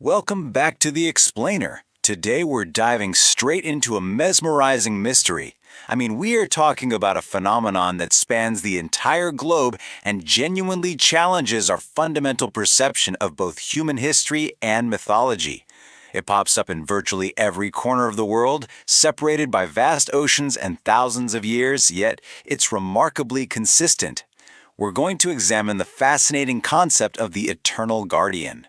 Welcome back to The Explainer. Today we're diving straight into a mesmerizing mystery. We are talking about a phenomenon that spans the entire globe and genuinely challenges our fundamental perception of both human history and mythology. It pops up in virtually every corner of the world, separated by vast oceans and thousands of years, yet it's remarkably consistent. We're going to examine the fascinating concept of the eternal guardian.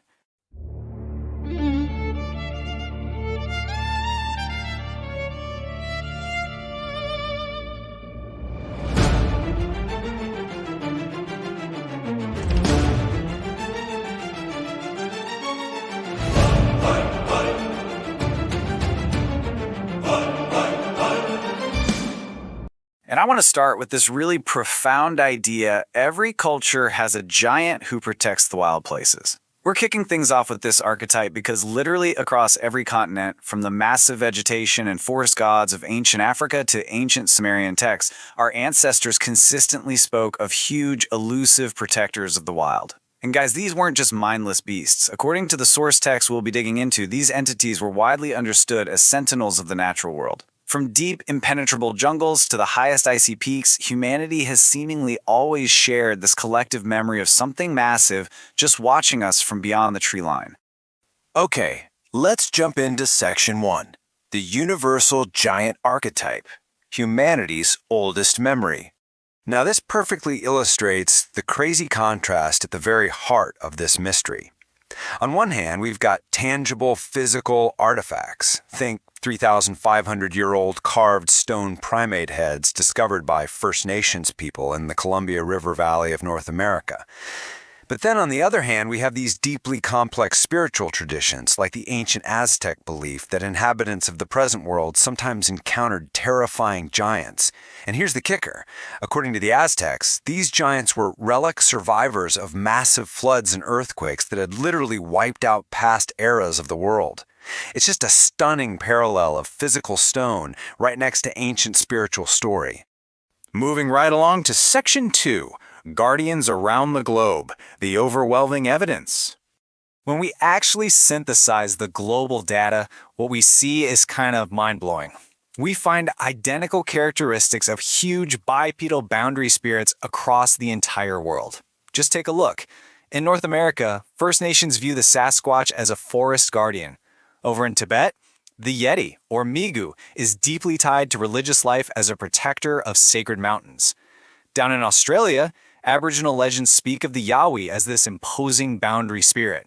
And I want to start with this really profound idea. Every culture has a giant who protects the wild places. We're kicking things off with this archetype because literally across every continent, from the massive vegetation and forest gods of ancient Africa to ancient Sumerian texts, our ancestors consistently spoke of huge, elusive protectors of the wild. And guys, these weren't just mindless beasts. According to the source text we'll be digging into, these entities were widely understood as sentinels of the natural world. From deep, impenetrable jungles to the highest icy peaks, humanity has seemingly always shared this collective memory of something massive just watching us from beyond the tree line. Okay, let's jump into Section 1, the Universal Giant Archetype, humanity's oldest memory. Now this perfectly illustrates the crazy contrast at the very heart of this mystery. On one hand, we've got tangible physical artifacts. Think 3,500-year-old carved stone primate heads discovered by First Nations people in the Columbia River Valley of North America. But then on the other hand, we have these deeply complex spiritual traditions, like the ancient Aztec belief that inhabitants of the present world sometimes encountered terrifying giants. And here's the kicker. According to the Aztecs, these giants were relic survivors of massive floods and earthquakes that had literally wiped out past eras of the world. It's just a stunning parallel of physical stone right next to ancient spiritual story. Moving right along to Section 2, Guardians Around the Globe, the Overwhelming Evidence. When we actually synthesize the global data, what we see is kind of mind-blowing. We find identical characteristics of huge bipedal boundary spirits across the entire world. Just take a look. In North America, First Nations view the Sasquatch as a forest guardian. Over in Tibet, the Yeti, or Migu, is deeply tied to religious life as a protector of sacred mountains. Down in Australia, Aboriginal legends speak of the Yahwi as this imposing boundary spirit.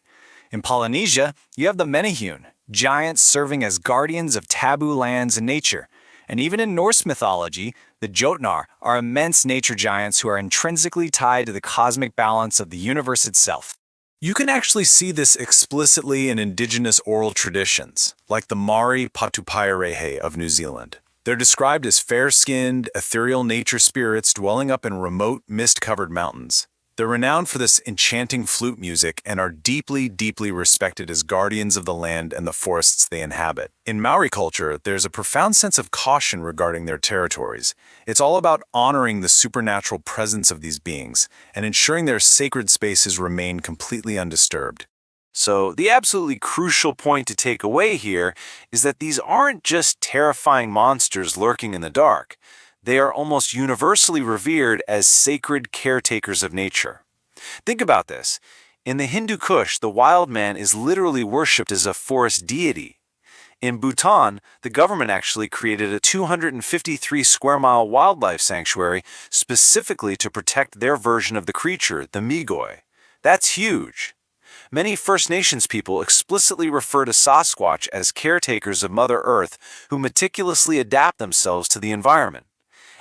In Polynesia, you have the Menehune, giants serving as guardians of taboo lands and nature. And even in Norse mythology, the Jotnar are immense nature giants who are intrinsically tied to the cosmic balance of the universe itself. You can actually see this explicitly in indigenous oral traditions, like the Maori Patupaiarehe of New Zealand. They're described as fair-skinned, ethereal nature spirits dwelling up in remote, mist-covered mountains. They're renowned for this enchanting flute music and are deeply, deeply respected as guardians of the land and the forests they inhabit. In Maori culture, there's a profound sense of caution regarding their territories. It's all about honoring the supernatural presence of these beings and ensuring their sacred spaces remain completely undisturbed. So, the absolutely crucial point to take away here is that these aren't just terrifying monsters lurking in the dark. They are almost universally revered as sacred caretakers of nature. Think about this. In the Hindu Kush, the wild man is literally worshipped as a forest deity. In Bhutan, the government actually created a 253-square-mile wildlife sanctuary specifically to protect their version of the creature, the migoy. That's huge. Many First Nations people explicitly refer to Sasquatch as caretakers of Mother Earth who meticulously adapt themselves to the environment.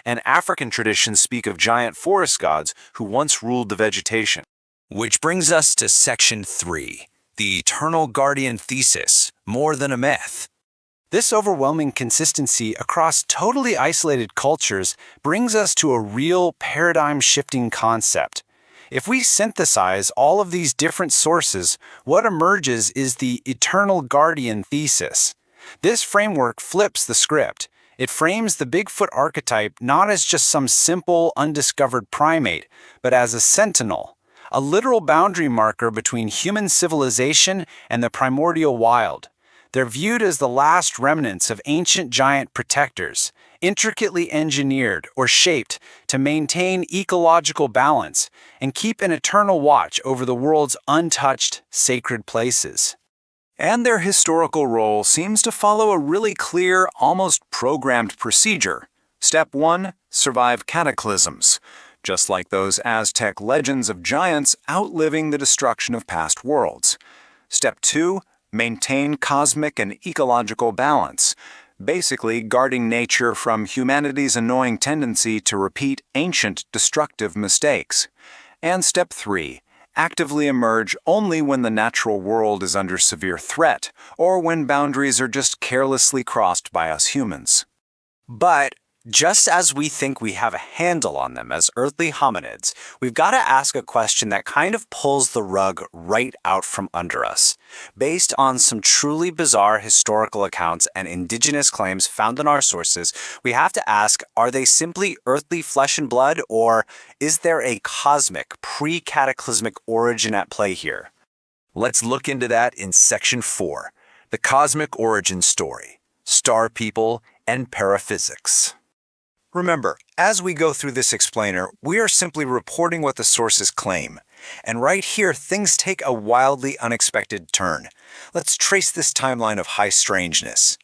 And African traditions speak of giant forest gods who once ruled the vegetation. Which brings us to Section 3, the Eternal Guardian Thesis, more than a myth. This overwhelming consistency across totally isolated cultures brings us to a real paradigm-shifting concept. If we synthesize all of these different sources, what emerges is the Eternal Guardian Thesis. This framework flips the script. It frames the Bigfoot archetype not as just some simple, undiscovered primate, but as a sentinel, a literal boundary marker between human civilization and the primordial wild. They're viewed as the last remnants of ancient giant protectors, intricately engineered or shaped to maintain ecological balance and keep an eternal watch over the world's untouched, sacred places. And their historical role seems to follow a really clear, almost programmed procedure. Step 1. Survive cataclysms. Just like those Aztec legends of giants outliving the destruction of past worlds. Step 2. Maintain cosmic and ecological balance, basically guarding nature from humanity's annoying tendency to repeat ancient destructive mistakes. And Step 3. Actively emerge only when the natural world is under severe threat, or when boundaries are just carelessly crossed by us humans. But just as we think we have a handle on them as earthly hominids, we've got to ask a question that kind of pulls the rug right out from under us. Based on some truly bizarre historical accounts and indigenous claims found in our sources, we have to ask, are they simply earthly flesh and blood, or is there a cosmic, pre-cataclysmic origin at play here? Let's look into that in Section 4, the cosmic origin story, star people, and paraphysics. Remember, as we go through this explainer, we are simply reporting what the sources claim. And right here, things take a wildly unexpected turn. Let's trace this timeline of high strangeness.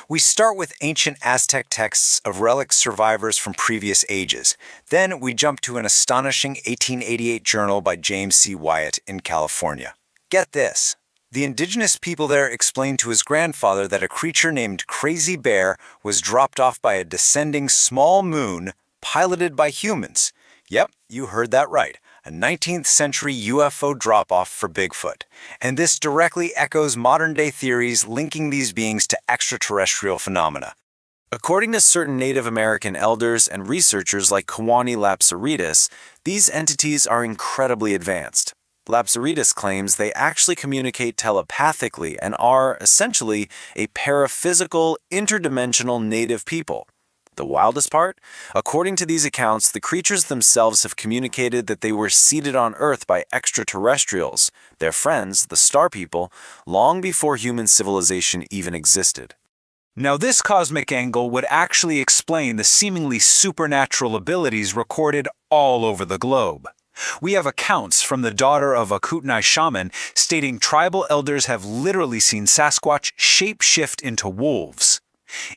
We start with ancient Aztec texts of relic survivors from previous ages. Then we jump to an astonishing 1888 journal by James C. Wyatt in California. Get this. The indigenous people there explained to his grandfather that a creature named Crazy Bear was dropped off by a descending small moon piloted by humans. Yep, you heard that right. A 19th century UFO drop-off for Bigfoot. And this directly echoes modern-day theories linking these beings to extraterrestrial phenomena. According to certain Native American elders and researchers like Kawani Lapsaritis, these entities are incredibly advanced. Lapsaritis claims they actually communicate telepathically and are, essentially, a paraphysical, interdimensional native people. The wildest part? According to these accounts, the creatures themselves have communicated that they were seeded on Earth by extraterrestrials, their friends, the star people, long before human civilization even existed. Now, this cosmic angle would actually explain the seemingly supernatural abilities recorded all over the globe. We have accounts from the daughter of a Kootenai shaman stating tribal elders have literally seen Sasquatch shapeshift into wolves.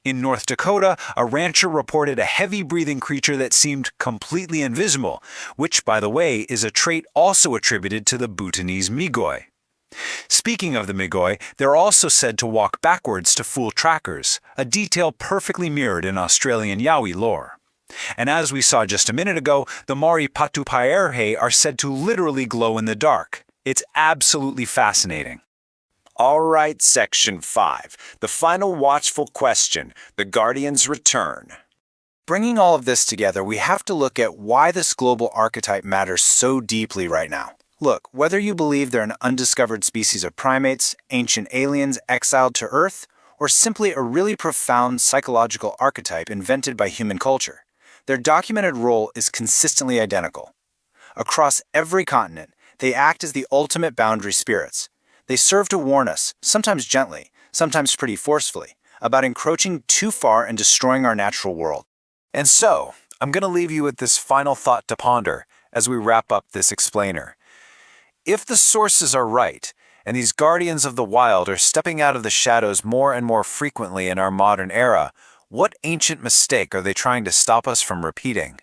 In North Dakota, a rancher reported a heavy-breathing creature that seemed completely invisible, which, by the way, is a trait also attributed to the Bhutanese migoy. Speaking of the migoy, they're also said to walk backwards to fool trackers, a detail perfectly mirrored in Australian Yahwi lore. And as we saw just a minute ago, the Maori Patupaerehe are said to literally glow in the dark. It's absolutely fascinating. All right, Section 5, the final watchful question, the Guardian's return. Bringing all of this together, we have to look at why this global archetype matters so deeply right now. Look, whether you believe they're an undiscovered species of primates, ancient aliens exiled to Earth, or simply a really profound psychological archetype invented by human culture, their documented role is consistently identical. Across every continent, they act as the ultimate boundary spirits. They serve to warn us, sometimes gently, sometimes pretty forcefully, about encroaching too far and destroying our natural world. And so, I'm going to leave you with this final thought to ponder as we wrap up this explainer. If the sources are right, and these guardians of the wild are stepping out of the shadows more and more frequently in our modern era, what ancient mistake are they trying to stop us from repeating?